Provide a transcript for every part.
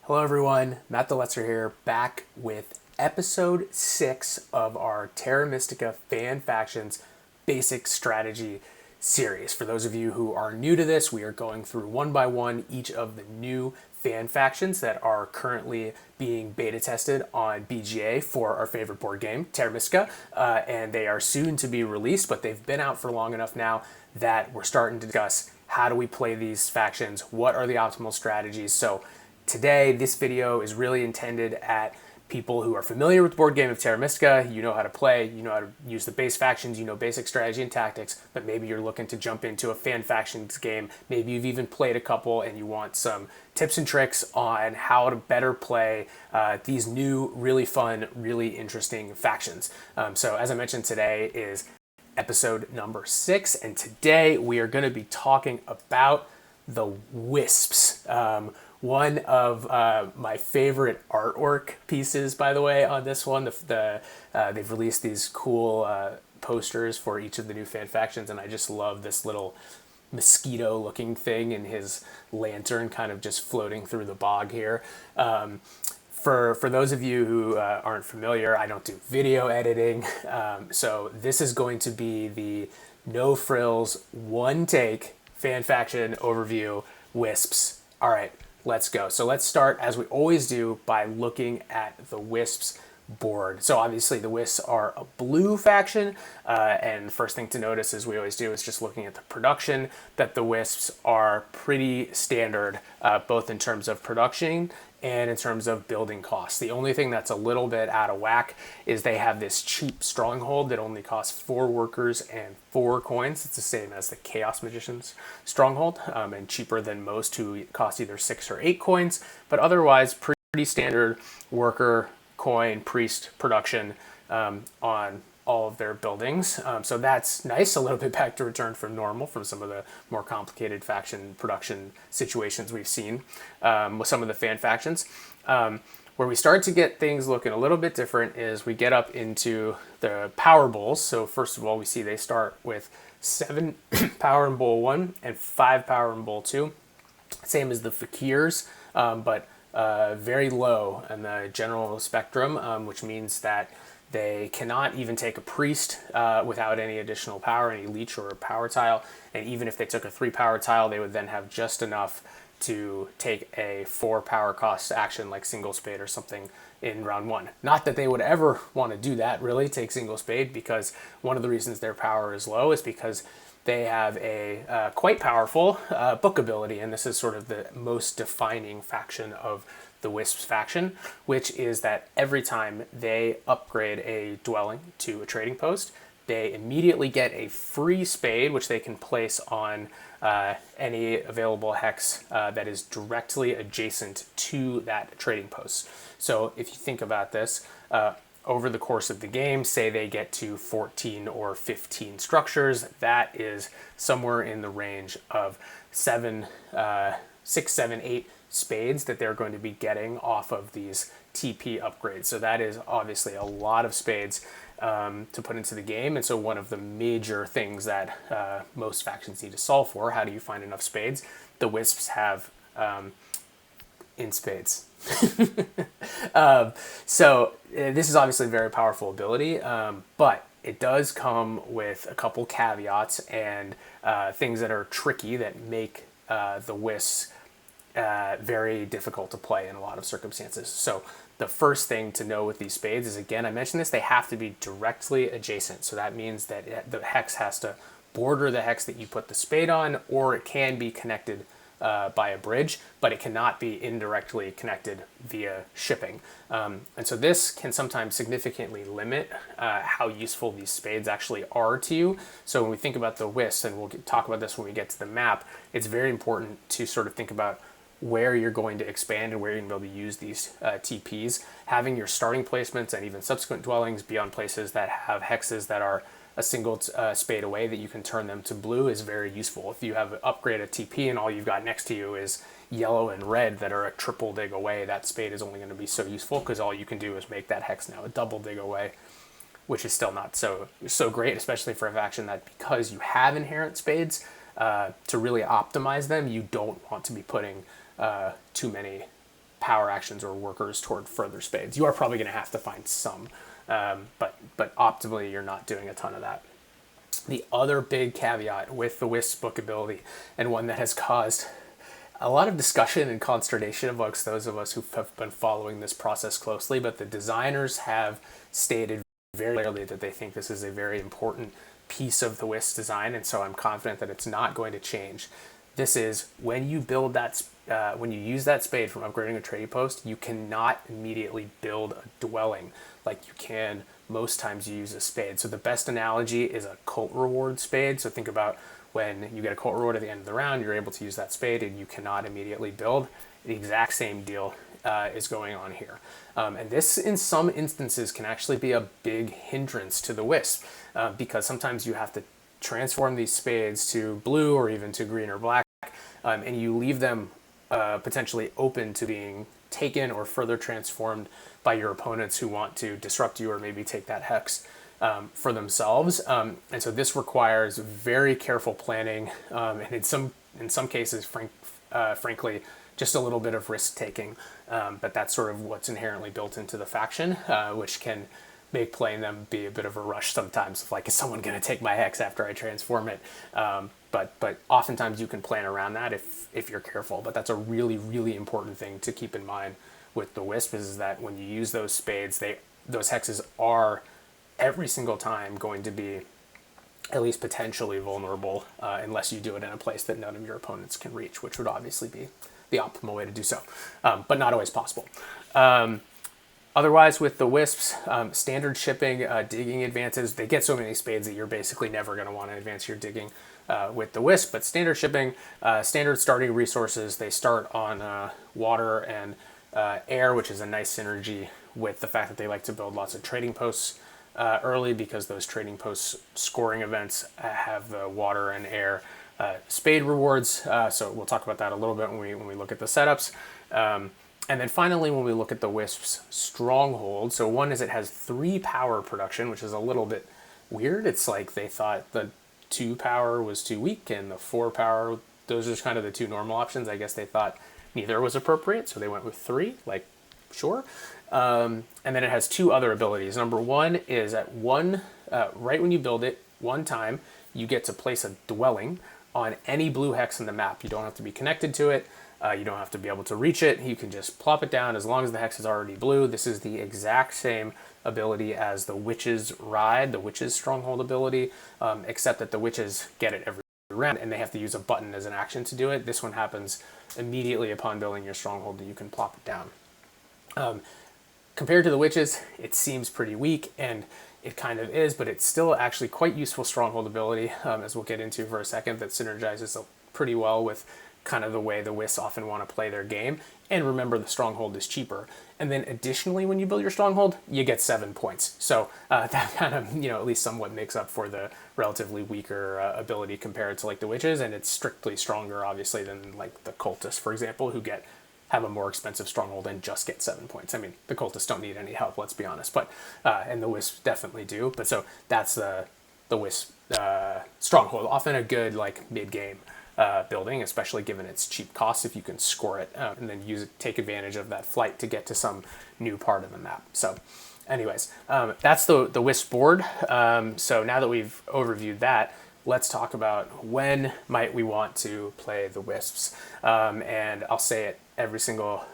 Hello everyone, Matt the Letzer here, back with episode 6 of our Terra Mystica Fan Factions Basic Strategy series. For those of you who are new to this, we are going through one by one each of the new fan factions that are currently being beta tested on BGA for our favorite board game, Terra Mystica, and they are soon to be released, but they've been out for long enough now that we're starting to discuss how do we play these factions, what are the optimal strategies. So today, this video is really intended at people who are familiar with the board game of Terra Mystica. You know how to play, you know how to use the base factions, you know basic strategy and tactics, but maybe you're looking to jump into a fan factions game. Maybe you've even played a couple and you want some tips and tricks on how to better play these new, really fun, really interesting factions. So as I mentioned, today is episode number 6, and today we are going to be talking about the Wisps. One of my favorite artwork pieces, by the way, on this one. They've released these cool posters for each of the new fan factions, and I just love this little mosquito-looking thing and his lantern kind of just floating through the bog here. For those of you who aren't familiar, I don't do video editing, so this is going to be the no frills, one take fan faction overview, Wisps. All right, let's go. So let's start, as we always do, by looking at the Wisps board. So obviously the Wisps are a blue faction, and the first thing to notice, as we always do, is just looking at the production, that the Wisps are pretty standard, both in terms of production and in terms of building costs. The only thing that's a little bit out of whack is they have this cheap stronghold that only costs 4 workers and 4 coins. It's the same as the Chaos Magician's stronghold, and cheaper than most who cost either 6 or 8 coins, but otherwise pretty standard worker, coin, priest production on all of their buildings. So that's nice, a little bit back to return from normal from some of the more complicated faction production situations we've seen with some of the fan factions. Where we start to get things looking a little bit different is we get up into the power bowls. So first of all, we see they start with 7 power in bowl 1 and 5 power in bowl 2. Same as the fakirs, but very low in the general spectrum, which means that they cannot even take a priest without any additional power, any leech or a power tile. And even if they took a 3 power tile, they would then have just enough to take a 4 power cost action like single spade or something in round 1. Not that they would ever want to do that, really, take single spade, because one of the reasons their power is low is because they have a quite powerful book ability, and this is sort of the most defining faction of the Wisps faction, which is that every time they upgrade a dwelling to a trading post, they immediately get a free spade, which they can place on any available hex that is directly adjacent to that trading post. So if you think about this, over the course of the game, say they get to 14 or 15 structures, that is somewhere in the range of 6, 7, 8 spades that they're going to be getting off of these TP upgrades. So that is obviously a lot of spades to put into the game. And so one of the major things that most factions need to solve for, how do you find enough spades? The Wisps have in spades. So this is obviously a very powerful ability, but it does come with a couple caveats and things that are tricky that make the Wisps very difficult to play in a lot of circumstances. So the first thing to know with these spades is, again, I mentioned this, they have to be directly adjacent. So that means that the hex has to border the hex that you put the spade on, or it can be connected by a bridge, but it cannot be indirectly connected via shipping. And so this can sometimes significantly limit how useful these spades actually are to you. So when we think about the Wisps, and we'll talk about this when we get to the map, it's very important to sort of think about where you're going to expand and where you're going to be able to use these TPs. Having your starting placements and even subsequent dwellings be on places that have hexes that are a single spade away that you can turn them to blue is very useful. If you have an upgrade a TP and all you've got next to you is yellow and red that are a triple dig away, that spade is only going to be so useful because all you can do is make that hex now a double dig away, which is still not so great, especially for a faction that, because you have inherent spades, to really optimize them, you don't want to be putting too many power actions or workers toward further spades. You are probably going to have to find some, but optimally you're not doing a ton of that. The other big caveat with the Wisps book ability, and one that has caused a lot of discussion and consternation amongst those of us who have been following this process closely, but the designers have stated very clearly that they think this is a very important piece of the Wisp design, and so I'm confident that it's not going to change. This is when you build that, when you use that spade from upgrading a trading post, you cannot immediately build a dwelling like you can most times you use a spade. So the best analogy is a cult reward spade. So think about when you get a cult reward at the end of the round, you're able to use that spade and you cannot immediately build. The exact same deal is going on here. And this, in some instances, can actually be a big hindrance to the Wisp because sometimes you have to transform these spades to blue or even to green or black, and you leave them potentially open to being taken or further transformed by your opponents who want to disrupt you or maybe take that hex for themselves. And so this requires very careful planning, and in some cases, frankly, just a little bit of risk taking. But that's sort of what's inherently built into the faction, which can make playing them be a bit of a rush sometimes. Of like, is someone going to take my hex after I transform it? But oftentimes you can plan around that if you're careful. But that's a really, really important thing to keep in mind with the Wisp is that when you use those spades, those hexes are every single time going to be at least potentially vulnerable unless you do it in a place that none of your opponents can reach, which would obviously be the optimal way to do so, but not always possible. Otherwise, with the Wisps, standard shipping, digging advances, they get so many spades that you're basically never going to want to advance your digging with the Wisp, but standard shipping, standard starting resources, they start on water and air, which is a nice synergy with the fact that they like to build lots of trading posts early because those trading posts scoring events have the water and air spade rewards. So we'll talk about that a little bit when we look at the setups. And then finally, when we look at the Wisp's stronghold, so one is it has 3 power production, which is a little bit weird. It's like they thought the 2 power was too weak and the 4 power, those are kind of the 2 normal options. I guess they thought neither was appropriate, so they went with 3, like, sure. And then it has 2 other abilities. Number 1 is at right when you build it, one time, you get to place a dwelling on any blue hex in the map. You don't have to be connected to it. You don't have to be able to reach it. You can just plop it down as long as the hex is already blue. This is the exact same ability as the Witch's Ride, the Witch's Stronghold ability, except that the Witches get it every round and they have to use a button as an action to do it. This one happens immediately upon building your stronghold and you can plop it down. Compared to the Witches, it seems pretty weak, and it kind of is, but it's still actually quite useful stronghold ability, as we'll get into for a second, that synergizes pretty well with kind of the way the Wisps often want to play their game. And remember, the stronghold is cheaper. And then additionally, when you build your stronghold, you get 7 points. So that kind of, at least somewhat makes up for the relatively weaker ability compared to like the Witches, and it's strictly stronger, obviously, than like the Cultists, for example, who have a more expensive stronghold and just get 7 points. I mean, the Cultists don't need any help, let's be honest, but and the Wisps definitely do. But so that's the Wisp stronghold, often a good like mid-game building, especially given its cheap costs if you can score it and then take advantage of that flight to get to some new part of the map. So anyways, that's the Wisp board. So now that we've overviewed that, let's talk about when might we want to play the Wisps. And I'll say it every single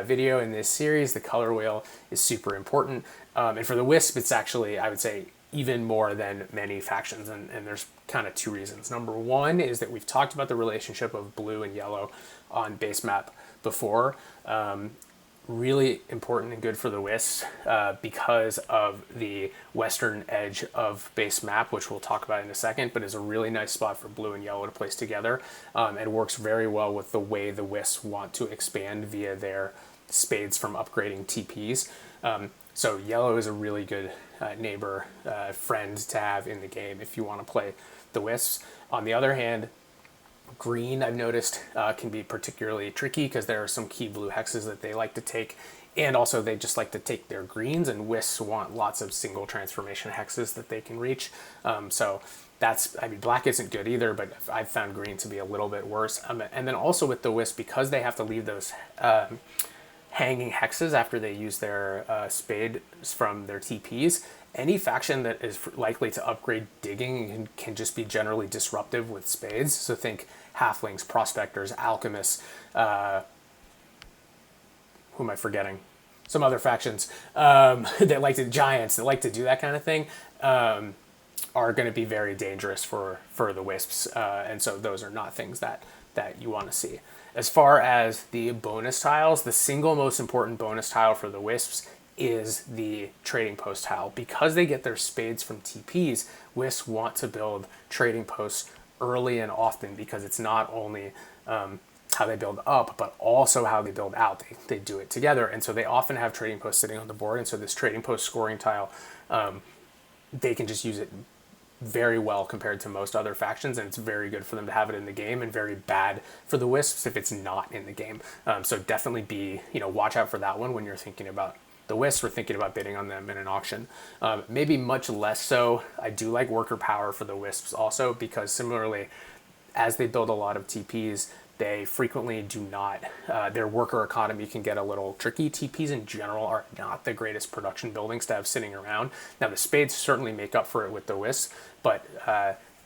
video in this series, the color wheel is super important. And for the Wisp, it's actually, I would say, even more than many factions, and there's kind of 2 reasons. Number 1 is that we've talked about the relationship of blue and yellow on base map before. Really important and good for the Wisps because of the western edge of base map, which we'll talk about in a second, but is a really nice spot for blue and yellow to place together, and works very well with the way the Wisps want to expand via their spades from upgrading TPs. So yellow is a really good neighbor, friend to have in the game if you want to play the Wisps. On the other hand, green, I've noticed, can be particularly tricky because there are some key blue hexes that they like to take, and also they just like to take their greens, and Wisps want lots of single transformation hexes that they can reach. So black isn't good either, but I've found green to be a little bit worse. And then also with the Wisp, because they have to leave those hanging hexes after they use their spades from their TPs. Any faction that is likely to upgrade digging can just be generally disruptive with spades. So think halflings, prospectors, alchemists. Who am I forgetting? Some other factions that like to giants that like to do that kind of thing are going to be very dangerous for the Wisps, and so those are not things that you want to see. As far as the bonus tiles, the single most important bonus tile for the Wisps is the trading post tile. Because they get their spades from TPs, Wisps want to build trading posts early and often, because it's not only how they build up, but also how they build out. They do it together, and so they often have trading posts sitting on the board, and so this trading post scoring tile, they can just use it very well compared to most other factions, and it's very good for them to have it in the game, and very bad for the Wisps if it's not in the game. So definitely watch out for that one when you're thinking about the Wisps or thinking about bidding on them in an auction. Maybe much less so, I do like worker power for the Wisps also, because similarly, as they build a lot of TPs, they frequently do not, their worker economy can get a little tricky. TPs in general are not the greatest production buildings to have sitting around. Now, the spades certainly make up for it with the Wisps, but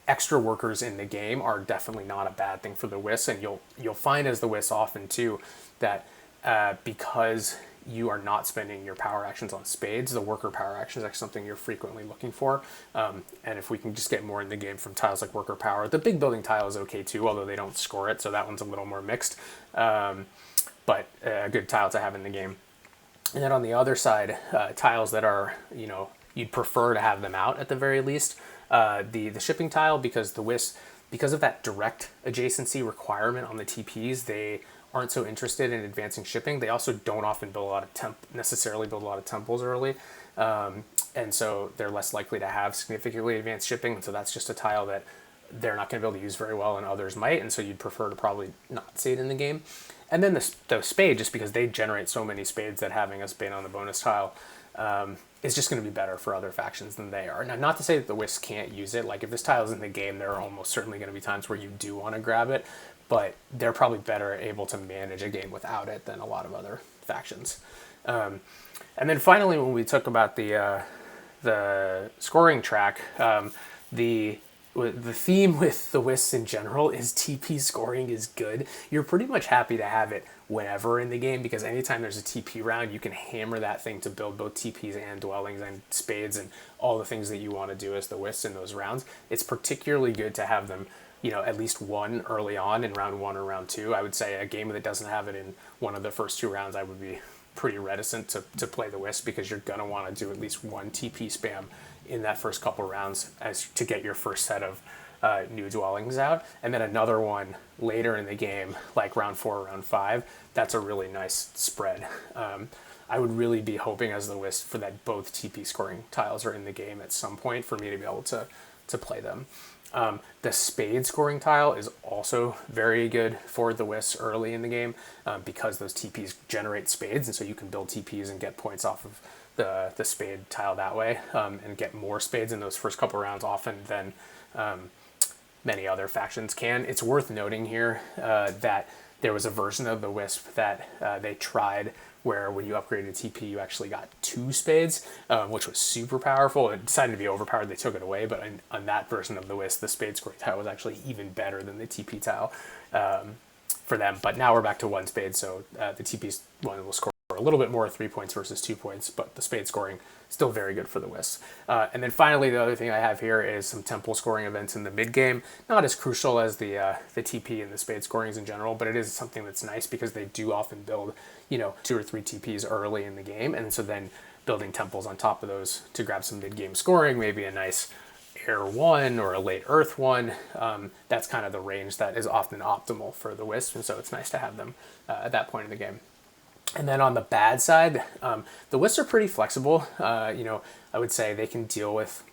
extra workers in the game are definitely not a bad thing for the Wisps. And you'll find as the Wisps often too that because you are not spending your power actions on spades, the worker power action is actually something you're frequently looking for. And if we can just get more in the game from tiles like worker power, the big building tile is okay too, although they don't score it, so that one's a little more mixed. But a good tile to have in the game. And then on the other side, tiles that are, you'd prefer to have them out at the very least. The shipping tile, because the Wisp, because of that direct adjacency requirement on the TPs, they aren't so interested in advancing shipping. They also don't often build a lot of necessarily build a lot of temples early, and so they're less likely to have significantly advanced shipping. And so that's just a tile that they're not going to be able to use very well, and others might. And so you'd prefer to probably not see it in the game. And then the spade, just because they generate so many spades that having a spade on the bonus tile is just going to be better for other factions than they are. Now, not to say that the Wisps can't use it. Like if this tile is in the game, there are almost certainly going to be times where you do want to grab it, but they're probably better able to manage a game without it than a lot of other factions. And then finally, when we talk about the scoring track, the theme with the Wisps in general is TP scoring is good. You're pretty much happy to have it whenever in the game, because anytime there's a TP round, you can hammer that thing to build both TPs and dwellings and spades and all the things that you want to do as the Wisps in those rounds. It's particularly good to have them, at least one early on in round 1 or round 2. I would say a game that doesn't have it in one of the first 2 rounds, I would be pretty reticent to play the Wisp, because you're going to want to do at least one TP spam in that first couple rounds as to get your first set of new dwellings out, and then another one later in the game, like round 4 or round 5. That's a really nice spread. I would really be hoping as the Wisp for that both TP scoring tiles are in the game at some point for me to be able to play them. The spade scoring tile is also very good for the Wisps early in the game, because those TPs generate spades, and so you can build TPs and get points off of the spade tile that way, and get more spades in those first couple rounds often than many other factions can. It's worth noting here that there was a version of the Wisp that they tried where when you upgraded TP, you actually got 2 spades, which was super powerful. It decided to be overpowered. They took it away, but on that version of the Wisp, the spade scoring tile was actually even better than the TP tile for them. But now we're back to 1 spade, so the TP one will score a little bit more, 3 points versus 2 points, but the spade scoring still very good for the Wisps. And then finally, the other thing I have here is some temple scoring events in the mid game. Not as crucial as the TP and the spade scorings in general, but it is something that's nice because they do often build 2 or 3 TPs early in the game, and so then building temples on top of those to grab some mid game scoring, maybe a nice air 1 or a late earth 1. That's kind of the range that is often optimal for the Wisps, and so it's nice to have them at that point in the game. And then on the bad side, the Wisps are pretty flexible. I would say they can deal with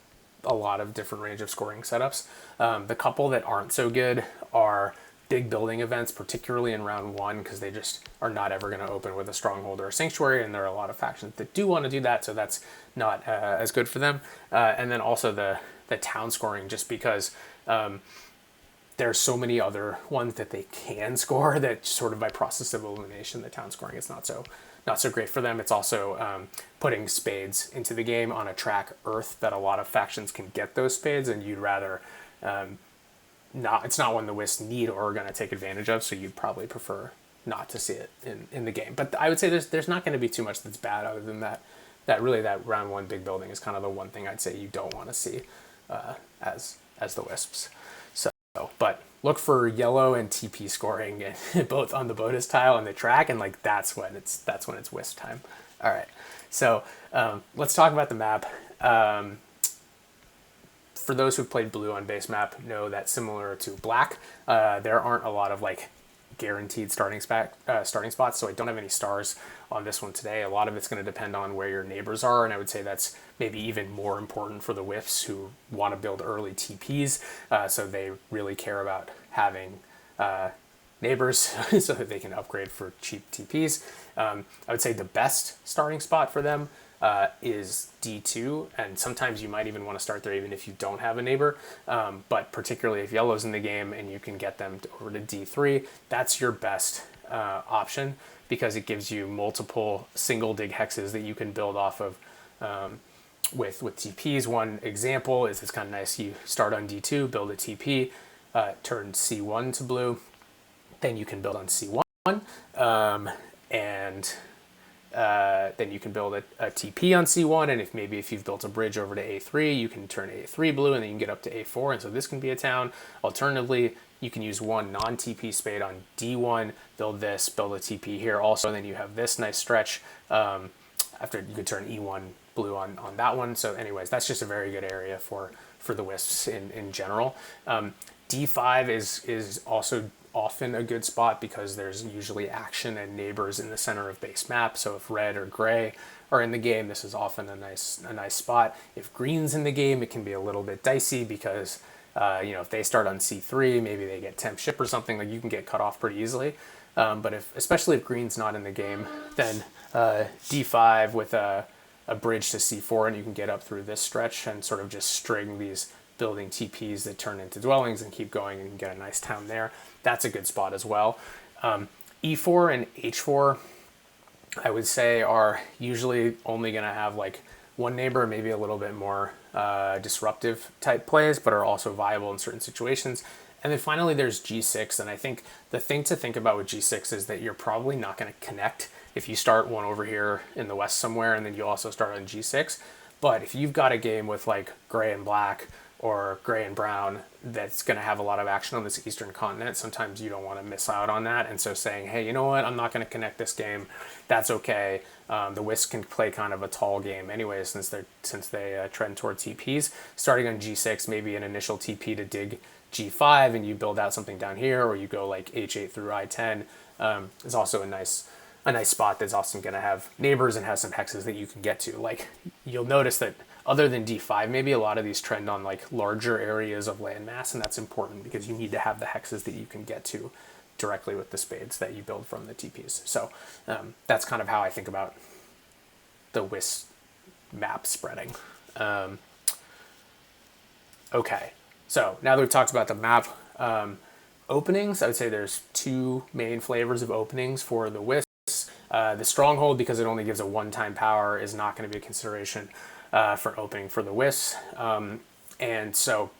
a lot of different range of scoring setups. The couple that aren't so good are big building events, particularly in round 1, because they just are not ever going to open with a stronghold or a sanctuary, and there are a lot of factions that do want to do that, so that's not as good for them. And then also the town scoring, just because there's so many other ones that they can score that sort of by process of elimination, the town scoring is not so great for them. It's also putting spades into the game on a track Earth that a lot of factions can get those spades, and you'd rather not. It's not one the Wisps need or are going to take advantage of, so you'd probably prefer not to see it in the game. But I would say there's not going to be too much that's bad other than that. That round one big building is kind of the one thing I'd say you don't want to see as the Wisps. So, but look for yellow and TP scoring both on the bonus tile and the track, and like that's when it's Wisp time. All right, so let's talk about the map. For those who've played blue on base map, know that similar to black, there aren't a lot of like guaranteed starting spots, so I don't have any stars on this one today. A lot of it's going to depend on where your neighbors are, and I would say that's maybe even more important for the Wisps who want to build early TPs, so they really care about having neighbors so that they can upgrade for cheap TPs. I would say the best starting spot for them is D2, and sometimes you might even want to start there even if you don't have a neighbor, but particularly if yellow's in the game and you can get them over to D3, that's your best option because it gives you multiple single dig hexes that you can build off of with TPs. One example is it's kind of nice, you start on D2, build a TP, turn C1 to blue, then you can build on C1, and then you can build a TP on C1, and if you've built a bridge over to A3, you can turn A3 blue, and then you can get up to A4, and so this can be a town. Alternatively, you can use one non-TP spade on D1, build a TP here also, and then you have this nice stretch. After you could turn E1 blue on that one. So anyways, that's just a very good area for the Wisps in general. D5 is also often a good spot because there's usually action and neighbors in the center of base map. So if red or gray are in the game, this is often a nice spot. If green's in the game, it can be a little bit dicey because if they start on C3, maybe they get temp ship or something, like you can get cut off pretty easily. But especially if green's not in the game, then D5 with a bridge to C4, and you can get up through this stretch and sort of just string these building TPs that turn into dwellings and keep going and get a nice town there. That's a good spot as well. E4 and H4, I would say, are usually only going to have like one neighbor, maybe a little bit more disruptive type plays, but are also viable in certain situations. And then finally there's G6, and I think the thing to think about with G6 is that you're probably not going to connect if you start one over here in the west somewhere and then you also start on G6. But if you've got a game with like gray and black or gray and brown that's going to have a lot of action on this eastern continent, sometimes you don't want to miss out on that. And so saying, hey, you know what, I'm not going to connect this game, that's okay. The Wisps can play kind of a tall game anyway since they trend toward TPs. Starting on G6, maybe an initial TP to dig G5 and you build out something down here, or you go like H8 through I10 is also a nice spot that's also going to have neighbors and has some hexes that you can get to. Like you'll notice that other than D5, maybe a lot of these trend on like larger areas of landmass, and that's important because you need to have the hexes that you can get to directly with the spades that you build from the TPs. So that's kind of how I think about the Wisp map spreading. Okay, so now that we've talked about the map openings, I would say there's two main flavors of openings for the Wisps. The Stronghold, because it only gives a one-time power, is not going to be a consideration for opening for the Wisps. And so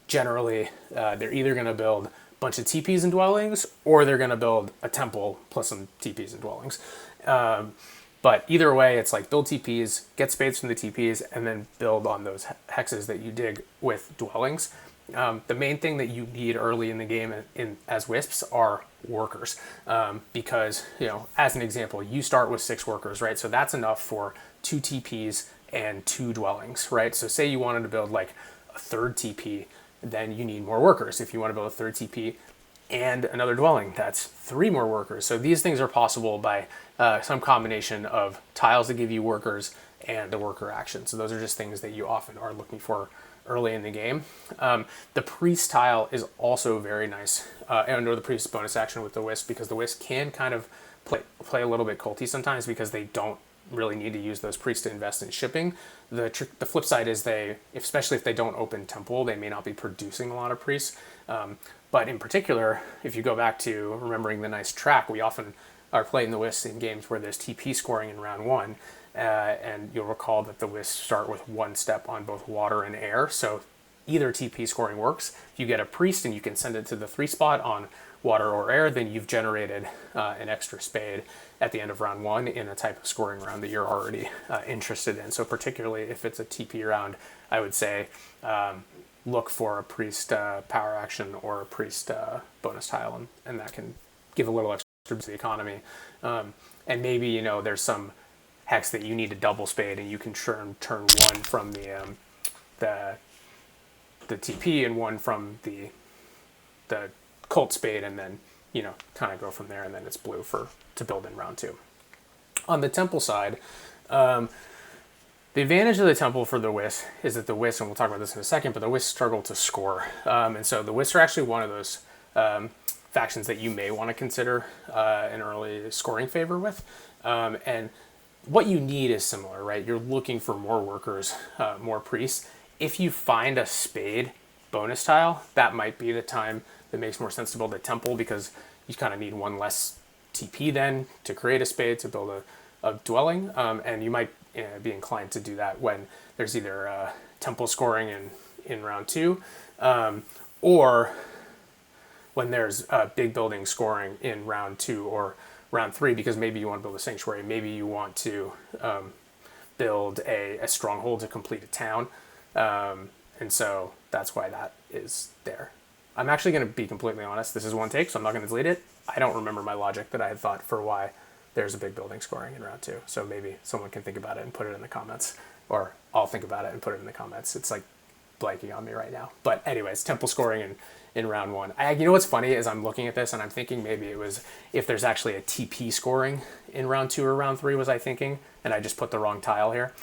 generally they're either going to build a bunch of TPs and dwellings, or they're going to build a temple plus some TPs and dwellings. But either way, it's like build TPs, get spades from the TPs, and then build on those hexes that you dig with dwellings. The main thing that you need early in the game as Wisps are workers, because, as an example, you start with 6 workers, right? So that's enough for 2 TPs and 2 dwellings, right? So say you wanted to build like a third TP, then you need more workers. If you want to build a third TP and another dwelling, that's 3 more workers. So these things are possible by some combination of tiles that give you workers and a worker action. So those are just things that you often are looking for early in the game. The priest tile is also very nice, or the priest bonus action with the Wisp, because the Wisp can kind of play a little bit culty sometimes because they don't really need to use those priests to invest in shipping. The flip side is especially if they don't open temple, they may not be producing a lot of priests. But in particular, if you go back to remembering the nice track, we often are playing the Wisps in games where there's TP scoring in round one. And you'll recall that the Wisps start with one step on both water and air. So either TP scoring works. If you get a priest and you can send it to the 3 spot on water or air, then you've generated an extra spade at the end of round one in a type of scoring round that you're already interested in. So particularly if it's a TP round, I would say look for a priest power action or a priest bonus tile, and that can give a little extra boost to the economy. And maybe, there's some hex that you need a double spade, and you can turn one from the TP and one from the cult spade, and then kind of go from there, and then it's blue to build in round two. On the temple side, the advantage of the temple for the Wisps is that the Wisps, and we'll talk about this in a second, but the Wisps struggle to score. And so the Wisps are actually one of those factions that you may want to consider an early scoring favor with. And what you need is similar, right? You're looking for more workers, more priests. If you find a spade bonus tile, that might be the time that makes more sense to build a temple, because you kind of need one less TP then to create a spade to build a dwelling. And you might be inclined to do that when there's either temple scoring in round two, or when there's big building scoring in round two or round three, because maybe you want to build a sanctuary, maybe you want to build a stronghold to complete a town, and so that's why that is there. I'm actually going to be completely honest. This is one take, so I'm not going to delete it. I don't remember my logic that I had thought for why there's a big building scoring in round two. So maybe someone can think about it and put it in the comments, or I'll think about it and put it in the comments. It's like blanking on me right now. But anyways, temple scoring in round one. You know what's funny is I'm looking at this and I'm thinking maybe it was if there's actually a TP scoring in round two or round three, was I thinking, and I just put the wrong tile here.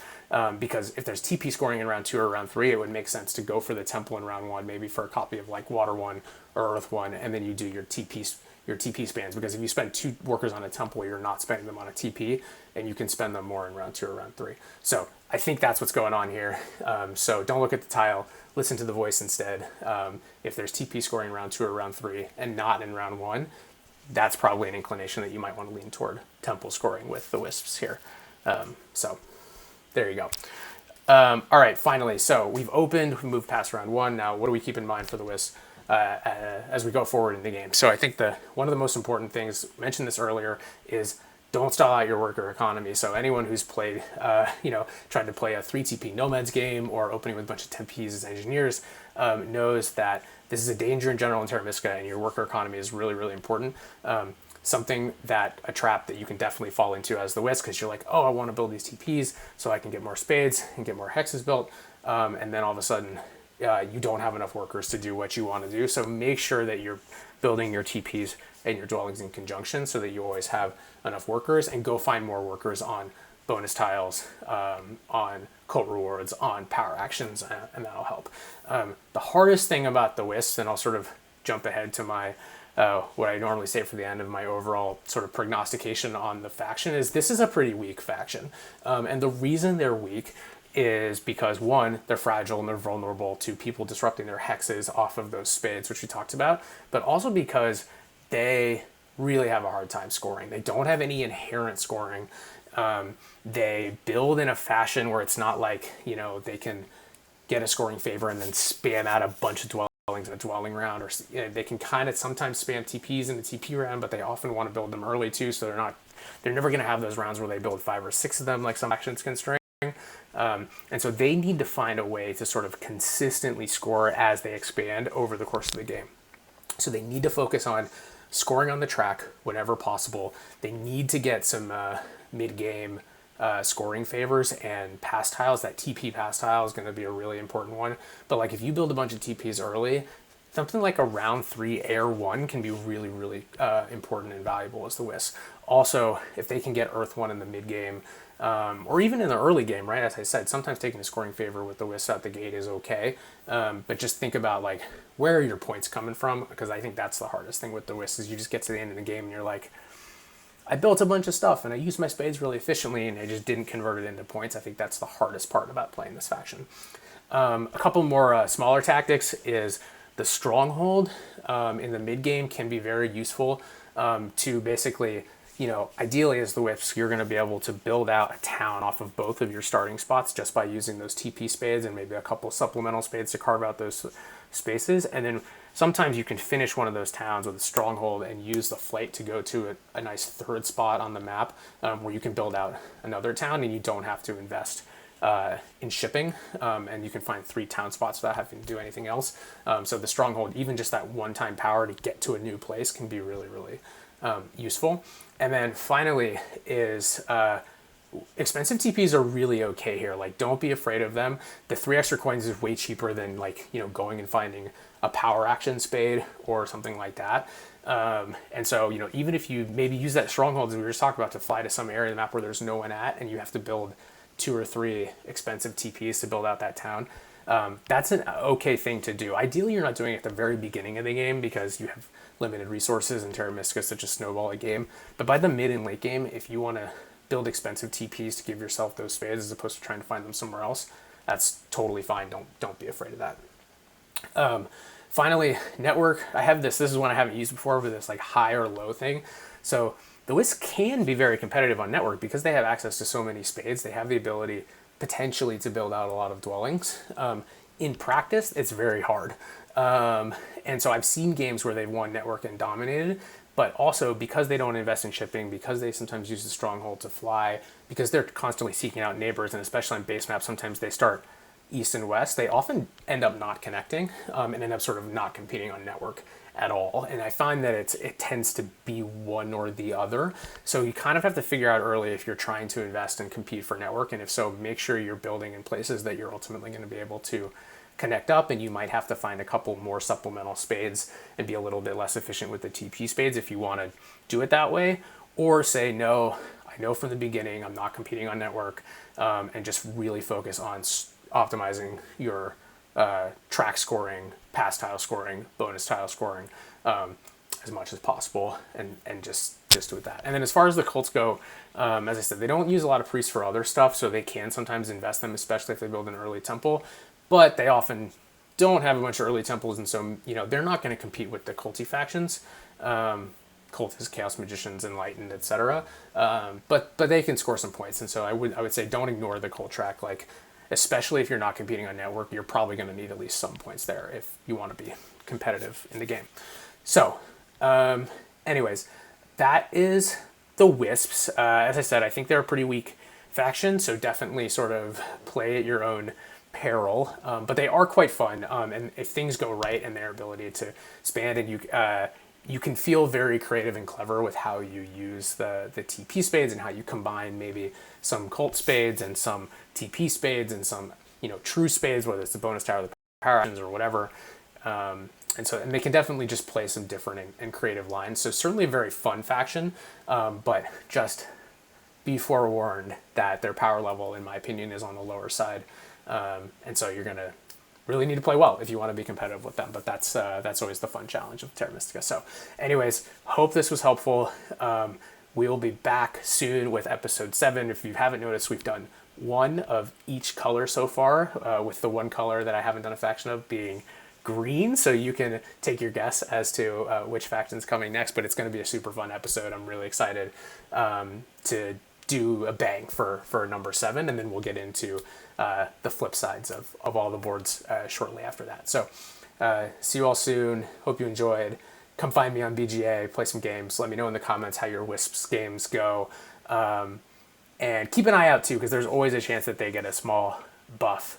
Because if there's TP scoring in round two or round three, it would make sense to go for the temple in round one, maybe for a copy of like water one or earth one, and then you do your TP spans, because if you spend 2 workers on a temple, you're not spending them on a TP, and you can spend them more in round 2 or round 3. So I think that's what's going on here. So don't look at the tile, listen to the voice instead. If there's TP scoring in round 2 or round 3 and not in round 1, that's probably an inclination that you might want to lean toward temple scoring with the Wisps here. So there you go. All right, finally, so we've moved past round 1. Now, what do we keep in mind for the Wisps as we go forward in the game? So I think one of the most important things, mentioned this earlier, is don't stall out your worker economy. So anyone who's played, tried to play a 3TP Nomads game or opening with a bunch of 10Ps as engineers knows that this is a danger in general in Terra Mystica, and your worker economy is really, really important. Something a trap that you can definitely fall into as the Wisp, because you're like, oh, I want to build these TPs so I can get more spades and get more hexes built. And then all of a sudden, you don't have enough workers to do what you want to do. So make sure that you're building your TPs and your dwellings in conjunction so that you always have enough workers, and go find more workers on bonus tiles, on cult rewards, on power actions, and that'll help. The hardest thing about the Wisps, and I'll sort of jump ahead to my what I normally say for the end of my overall sort of prognostication on the faction, is this is a pretty weak faction. And the reason they're weak is because, one, they're fragile and they're vulnerable to people disrupting their hexes off of those spades, which we talked about, but also because they really have a hard time scoring. They don't have any inherent scoring. They build in a fashion where it's not like, they can get a scoring favor and then spam out a bunch of dwellings in a dwelling round, or they can kind of sometimes spam TPs in the TP round, but they often want to build them early too, so they're never going to have those rounds where they build 5 or 6 of them like some factions can string. And so they need to find a way to sort of consistently score as they expand over the course of the game. So they need to focus on scoring on the track whenever possible. They need to get some mid-game scoring favors and pass tiles. That TP pass tile is going to be a really important one. But like if you build a bunch of TPs early, something like a round 3 air 1 can be really, really important and valuable as the Wisp. Also, if they can get Earth 1 in the mid-game, or even in the early game, right? As I said, sometimes taking a scoring favor with the Wisps out the gate is okay. But just think about like, where are your points coming from? Because I think that's the hardest thing with the Wisps, is you just get to the end of the game and you're like, I built a bunch of stuff and I used my spades really efficiently and I just didn't convert it into points. I think that's the hardest part about playing this faction. A couple more smaller tactics is the stronghold in the mid game can be very useful to basically, ideally as the Wisps, you're going to be able to build out a town off of both of your starting spots just by using those TP spades and maybe a couple supplemental spades to carve out those spaces. And then sometimes you can finish one of those towns with a stronghold and use the flight to go to a nice third spot on the map where you can build out another town and you don't have to invest in shipping, and you can find 3 town spots without having to do anything else. So the stronghold, even just that one-time power to get to a new place, can be really, really useful. And then finally is expensive TPs are really okay here. Like, don't be afraid of them. The 3 extra coins is way cheaper than going and finding a power action spade or something like that. And so, even if you maybe use that stronghold, as we were just talking about, to fly to some area of the map where there's no one at, and you have to build 2 or 3 expensive TPs to build out that town, that's an okay thing to do. Ideally, you're not doing it at the very beginning of the game because you have limited resources and Terra Mystica is such a snowball a game. But by the mid and late game, if you want to build expensive TPs to give yourself those spades as opposed to trying to find them somewhere else, that's totally fine. Don't be afraid of that. Finally, network. I have this is one I haven't used before, but this like high or low thing. So the Wisps can be very competitive on network because they have access to so many spades. They have the ability potentially to build out a lot of dwellings. In practice, it's very hard. And so I've seen games where they've won network and dominated, but also because they don't invest in shipping, because they sometimes use the stronghold to fly, because they're constantly seeking out neighbors, and especially on base maps, sometimes they start east and west, they often end up not connecting and end up sort of not competing on network at all. And I find that it tends to be one or the other. So you kind of have to figure out early if you're trying to invest and compete for network, and if so, make sure you're building in places that you're ultimately going to be able to connect up, and you might have to find a couple more supplemental spades and be a little bit less efficient with the TP spades if you want to do it that way, or say, no, I know from the beginning I'm not competing on network, and just really focus on optimizing your track scoring, pass tile scoring, bonus tile scoring as much as possible, and just do it that. And then as far as the cults go, as I said, they don't use a lot of priests for other stuff, so they can sometimes invest them, especially if they build an early temple, but they often don't have a bunch of early temples, and so they're not going to compete with the culty factions. Cultists, Chaos Magicians, Enlightened, etc. But they can score some points, and so I would say don't ignore the cult track. Like, especially if you're not competing on network, you're probably going to need at least some points there if you want to be competitive in the game. So, anyways, that is the Wisps. As I said, I think they're a pretty weak faction, so definitely sort of play at your own peril. But they are quite fun, and if things go right and their ability to expand, and you can feel very creative and clever with how you use the TP spades and how you combine maybe some cult spades and some TP spades and some true spades, whether it's the bonus tower, the power actions, or whatever. And they can definitely just play some different and creative lines. So certainly a very fun faction, but just be forewarned that their power level, in my opinion, is on the lower side. And so you're gonna really need to play well if you want to be competitive with them. But that's always the fun challenge of Terra Mystica. So anyways, hope this was helpful. We will be back soon with episode 7. If you haven't noticed, we've done one of each color so far, with the one color that I haven't done a faction of being green. So you can take your guess as to which faction's coming next, but it's going to be a super fun episode. I'm really excited to do a bang for number 7, and then we'll get into the flip sides of all the boards shortly after that. So see you all soon. Hope you enjoyed. Come find me on BGA, play some games. Let me know in the comments how your Wisps games go. And keep an eye out too, because there's always a chance that they get a small buff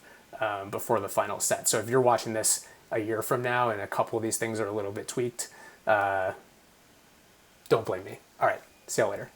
before the final set. So if you're watching this a year from now and a couple of these things are a little bit tweaked, don't blame me. All right, see y'all later.